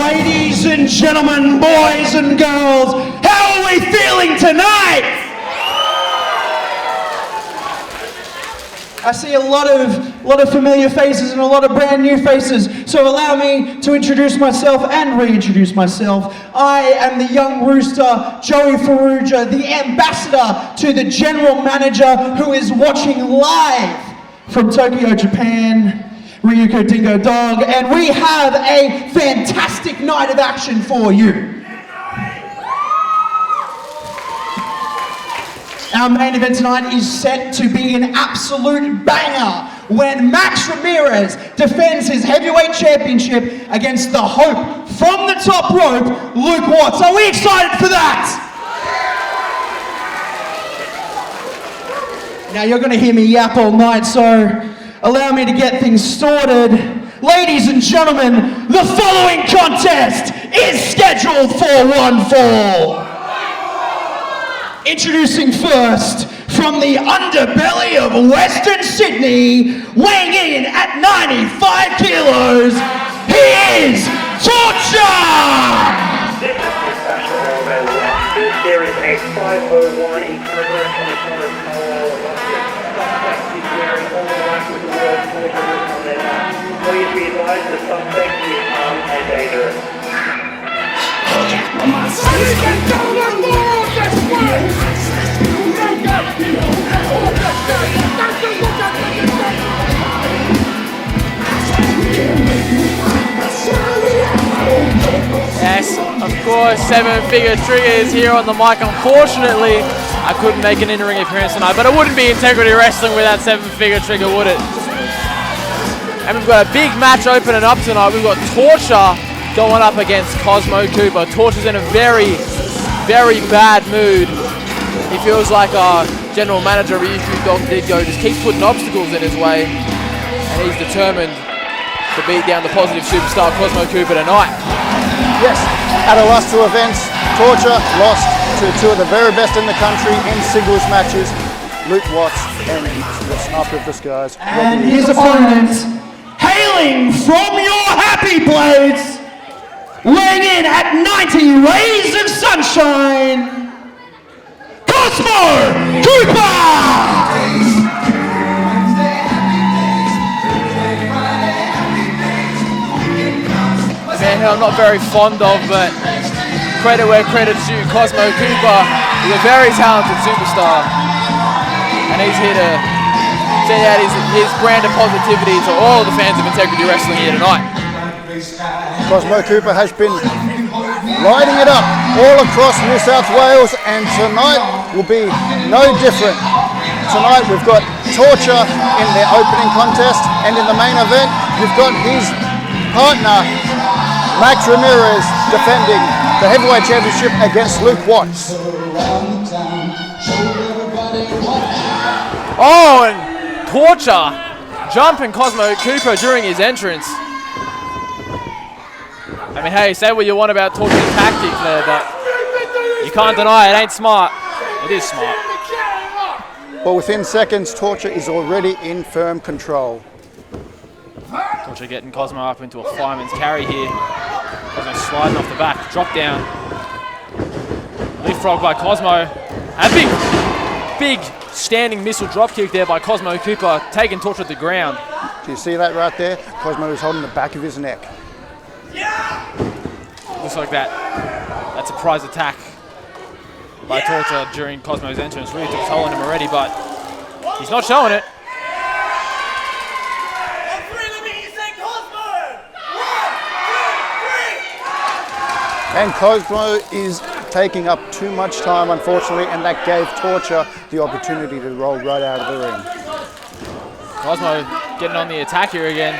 Ladies and gentlemen, boys and girls, how are we feeling tonight? I see a lot of familiar faces and a lot of brand new faces, so allow me to introduce myself and reintroduce myself. I am the young rooster, Joey Ferrugia, the ambassador to the general manager who is watching live from Tokyo, Japan, Ryuko Dingo Dog, and we have a fantastic night of action for you. Our main event tonight is set to be an absolute banger when Max Ramirez defends his heavyweight championship against the hope from the top rope, Luke Watts. Are we excited for that? Now you're going to hear me yap all night, so allow me to get things started. Ladies and gentlemen, the following contest is scheduled for one fall. Introducing first, from the underbelly of Western Sydney, weighing in at 95 kilos, he is Torture! There is a 501 equivalent on the front of suspect is wearing all the right with the world torture written on their back. Please be advised the suspect is armed and dangerous. Yes, of course, seven-figure triggers here on the mic. Unfortunately, I couldn't make an in-ring appearance tonight, but it wouldn't be Integrity Wrestling without seven-figure trigger, would it? And we've got a big match opening up tonight. We've got Torture going up against Cosmo Cooper. Torture's in a very, very bad mood. He feels like our general manager, Ryuko Dingo, just keeps putting obstacles in his way, and he's determined to beat down the positive superstar Cosmo Cooper tonight. Yes, at the last two events, Torture lost to two of the very best in the country in singles matches, Luke Watts and the sniper of the skies. And his opponent, hailing from your happy place, weighing in at 90 rays of sunshine, Cosmo Cooper! Man who I'm not very fond of, but credit where credit's due. Cosmo Cooper is a very talented superstar, and he's here to send out his brand of positivity to all the fans of Integrity Wrestling here tonight. Cosmo Cooper has been lighting it up all across New South Wales, and tonight will be no different. Tonight we've got Torture in the opening contest, and in the main event you've got his partner Max Ramirez defending the heavyweight championship against Luke Watts. Oh, and Torture jumping Cosmo Cooper during his entrance. I mean, hey, say what you want about Torture's tactics there, but you can't deny it ain't smart. It is smart. But within seconds, Torture is already in firm control. Torture getting Cosmo up into a fireman's carry here. Cosmo sliding off the back, drop down. Leapfrog by Cosmo. A big standing missile drop kick there by Cosmo Cooper, taking Torture to the ground. Do you see that right there? Cosmo is holding the back of his neck. Looks like that surprise attack by Torture during Cosmo's entrance really took a toll on him already, but he's not showing it. And Cosmo is taking up too much time, unfortunately, and that gave Torture the opportunity to roll right out of the ring. Cosmo getting on the attack here again,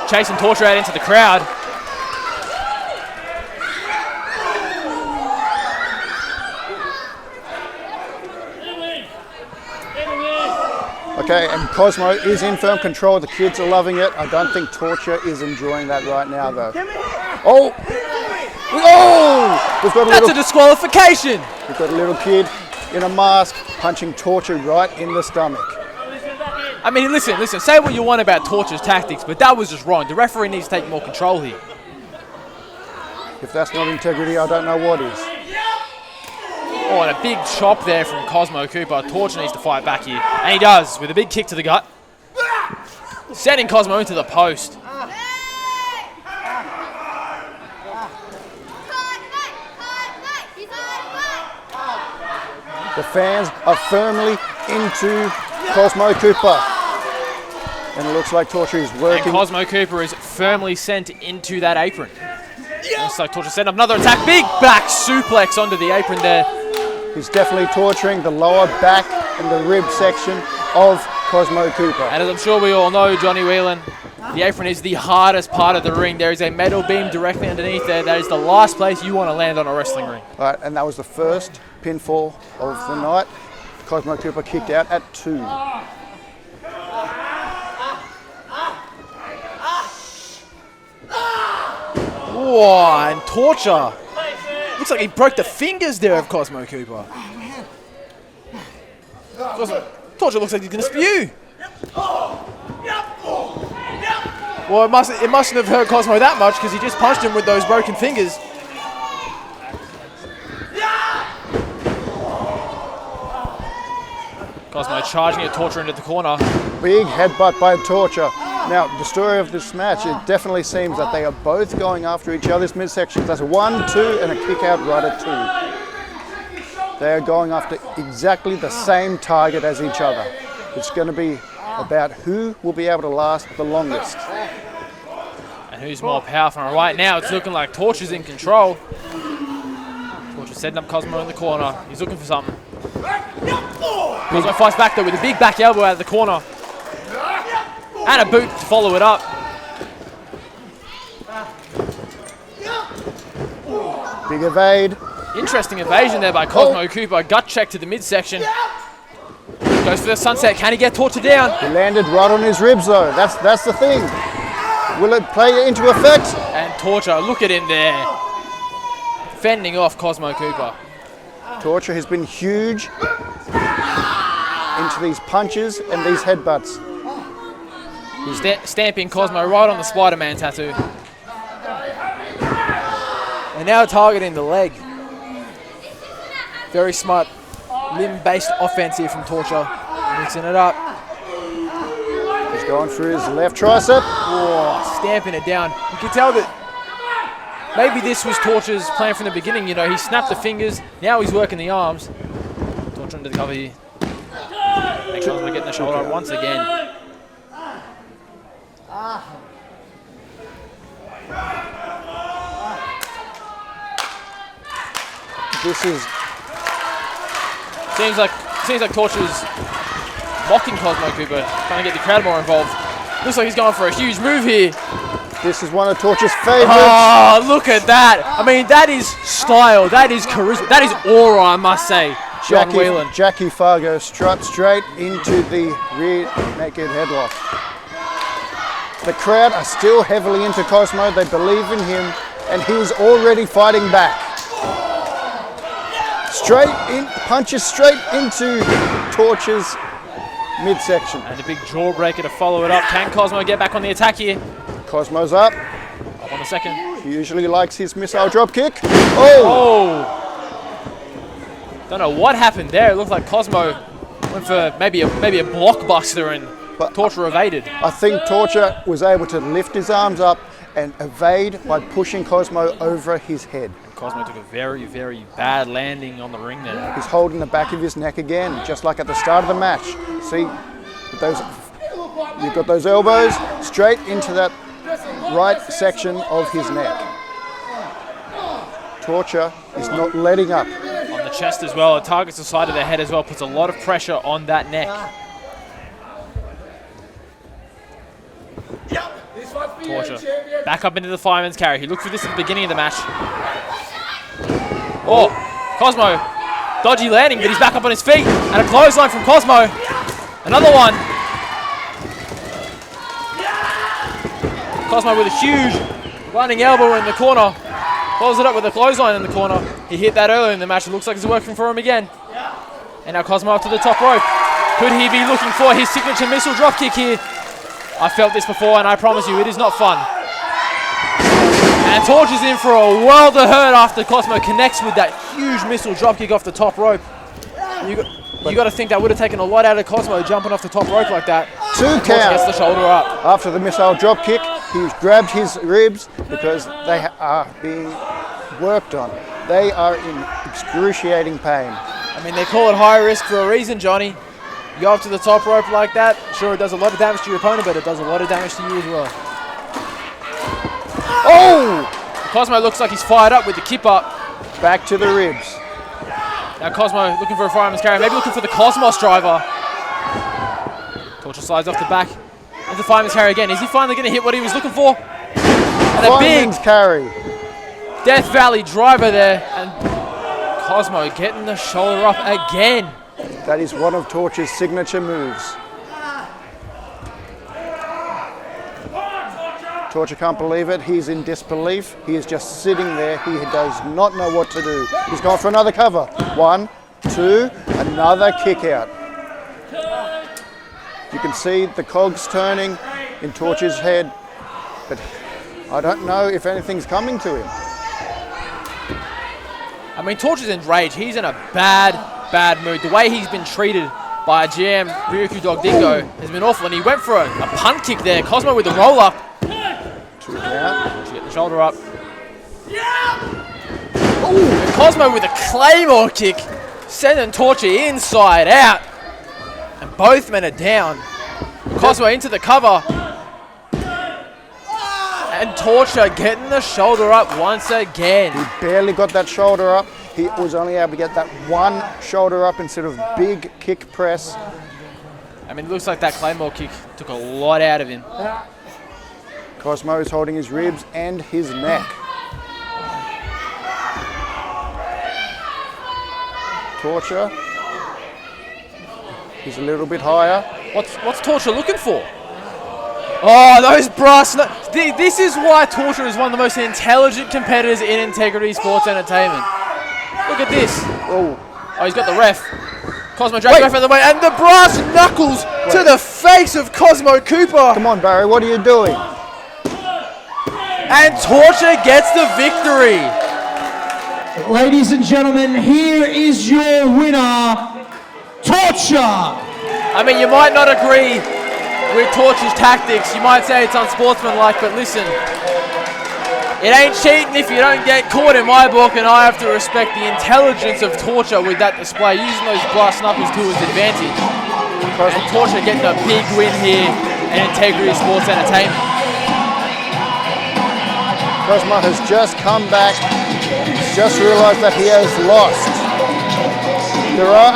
chasing Torture out into the crowd. Okay, and Cosmo is in firm control. The kids are loving it. I don't think Torture is enjoying that right now, though. Oh! Oh! That's a disqualification! We've got a little kid in a mask punching Torture right in the stomach. I mean, listen, say what you want about Torture's tactics, but that was just wrong. The referee needs to take more control here. If that's not integrity, I don't know what is. Oh, and a big chop there from Cosmo Cooper. Torture needs to fight back here. And he does, with a big kick to the gut. Sending Cosmo into the post. The fans are firmly into Cosmo Cooper. And it looks like Torture is And working. Cosmo Cooper is firmly sent into that apron. Looks like Torture sent up another attack. Big back suplex onto the apron there. He's definitely torturing the lower back and the rib section of Cosmo Cooper. And as I'm sure we all know, Johnny Whelan, the apron is the hardest part of the ring. There is a metal beam directly underneath there. That is the last place you want to land on a wrestling ring. All right, and that was the first pinfall of the night. Cosmo Cooper kicked out at 2. Whoa, and Torture. Looks like he broke the fingers there of Cosmo Cooper. Torture looks like he's going to spew. Well, it mustn't have hurt Cosmo that much because he just punched him with those broken fingers. Cosmo charging at Torture into the corner. Big headbutt by Torture. Now, the story of this match, it definitely seems that they are both going after each other's midsection. That's a 1, 2, and a kick out right at 2. They are going after exactly the same target as each other. It's going to be about who will be able to last the longest. And who's more powerful? And right now, it's looking like Torture's in control. Torture setting up Cosmo in the corner. He's looking for something. Cosmo fights back though with a big back elbow out of the corner. And a boot to follow it up. Big evade. Interesting evasion there by Cosmo Cooper. Gut check to the midsection. Goes for the sunset. Can he get Torture down? He landed right on his ribs though. That's the thing. Will it play into effect? And Torture, look at him there. Fending off Cosmo Cooper. Torture has been huge into these punches and these headbutts. Stamping Cosmo right on the Spider-Man tattoo. And now targeting the leg. Very smart limb-based offense here from Torture. Mixing it up. He's going for his left tricep. Oh, stamping it down. You can tell that maybe this was Torture's plan from the beginning. You know, he snapped the fingers. Now he's working the arms. Torture under the cover here. Make sure we're getting the shoulder up once again. This is Seems like Torture's mocking Cosmo Cooper, trying to get the crowd more involved. Looks like he's going for a huge move here. This is one of Torture's favorites. Oh, look at that. I mean, that is style. That is charisma. That is aura, I must say. John Whelan. Jackie Fargo struck straight into the rear naked headlock. The crowd are still heavily into Cosmo. They believe in him, and he's already fighting back. Straight in, punches straight into Torture's midsection. And a big jawbreaker to follow it up. Can Cosmo get back on the attack here? Cosmo's up. Up on the second. He usually likes his missile drop kick. Oh! Don't know what happened there. It looked like Cosmo went for maybe a blockbuster and Torture evaded. I think Torture was able to lift his arms up and evade by pushing Cosmo over his head. Cosmo took a very, very bad landing on the ring there. He's holding the back of his neck again, just like at the start of the match. See, you've got those elbows straight into that right section of his neck. Torture is not letting up. On the chest as well, it targets the side of the head as well, puts a lot of pressure on that neck. Torture back up into the fireman's carry. He looked for this at the beginning of the match. Oh, Cosmo, dodgy landing, but he's back up on his feet. And a clothesline from Cosmo. Another one. Cosmo with a huge running elbow in the corner. Follows it up with a clothesline in the corner. He hit that earlier in the match. It looks like it's working for him again. And now Cosmo up to the top rope. Could he be looking for his signature missile dropkick here? I felt this before, and I promise you, it is not fun. And Torch is in for a world of hurt after Cosmo connects with that huge missile dropkick off the top rope. You got to think that would have taken a lot out of Cosmo jumping off the top rope like that. 2 Torch count. gets the shoulder up. After the missile drop kick, he's grabbed his ribs because they are being worked on. They are in excruciating pain. I mean, they call it high risk for a reason, Johnny. You go up to the top rope like that, sure, it does a lot of damage to your opponent, but it does a lot of damage to you as well. Oh! Cosmo looks like he's fired up with the kip up. Back to the ribs. Now Cosmo looking for a fireman's carry, maybe looking for the Cosmos driver. Torture slides off the back into fireman's carry again. Is he finally going to hit what he was looking for? And a big Fireman's carry. Death Valley driver there, and Cosmo getting the shoulder up again. That is one of Torch's signature moves. Torch can't believe it. He's in disbelief. He is just sitting there. He does not know what to do. He's going for another cover. 1, 2, another kick out. You can see the cogs turning in Torch's head, but I don't know if anything's coming to him. I mean, Torch is enraged. He's in a bad mood. The way he's been treated by GM Ryuku Dog Dingo has been awful, and he went for a punt kick there. Cosmo with the roll up. 2 count. Torch get the shoulder up. And Cosmo with a Claymore kick, sending Torture inside out. And both men are down. Cosmo into the cover. And Torture getting the shoulder up once again. He barely got that shoulder up. He was only able to get that one shoulder up instead of big kick press. I mean, it looks like that Claymore kick took a lot out of him. Cosmo is holding his ribs and his neck. Torture. He's a little bit higher. What's Torture looking for? Oh, those brass... This is why Torture is one of the most intelligent competitors in Integrity Sports Entertainment. Look at this. Oh, He's got the ref. Cosmo drags ref out of the way, and the brass knuckles to the face of Cosmo Cooper. come on, Barry, what are you doing? And Torture gets the victory. Ladies and gentlemen, here is your winner, Torture. I mean, you might not agree with Torture's tactics. You might say it's unsportsmanlike, but listen, it ain't cheating if you don't get caught in my book, and I have to respect the intelligence of Torture with that display, using those brass knuckles to his advantage. And Torture getting a big win here in Integrity Sports Entertainment. Cosmo has just come back. He's just realised that he has lost. There are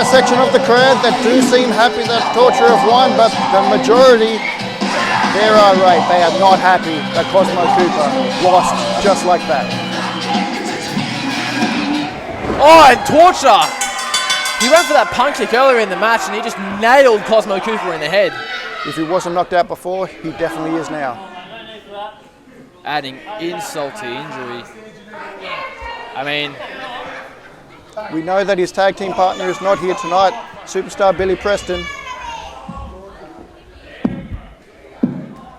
a section of the crowd that do seem happy that Torture have won, but the majority, they're irate. They are not happy that Cosmo Cooper lost just like that. Oh, and Torture! He went for that punt kick earlier in the match, and he just nailed Cosmo Cooper in the head. If he wasn't knocked out before, he definitely is now. Adding insult to injury. I mean, We know that his tag team partner is not here tonight, superstar Billy Preston.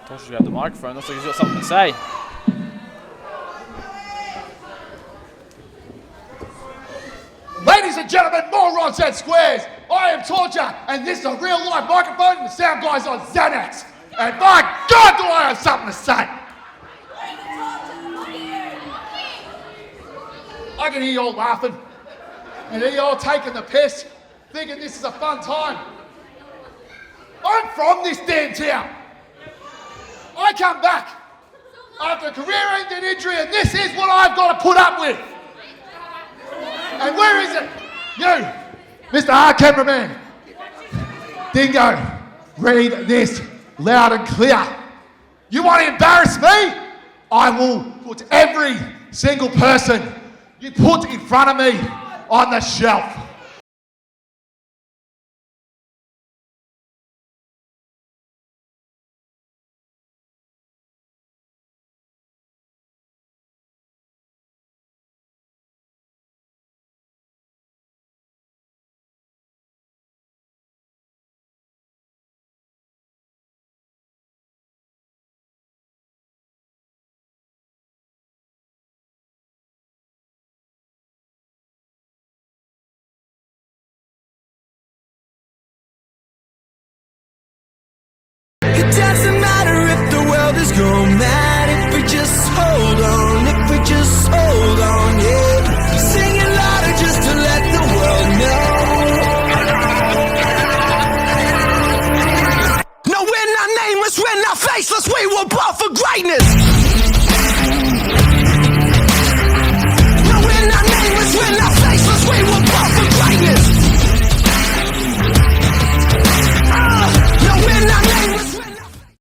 Torture's got the microphone. Looks like he's got something to say. Ladies and gentlemen, morons and squares, I am Torture, and this is a real live microphone, and the sound guy's on Xanax. And my God, do I have something to say! I can hear you all laughing, and hear you all taking the piss, thinking this is a fun time. I'm from this damn town. I come back after a career-ending injury, and this is what I've got to put up with. And where is it? You, Mr. Cameraman. Dingo, read this loud and clear. You want to embarrass me? I will put every single person you put in front of me on the shelf.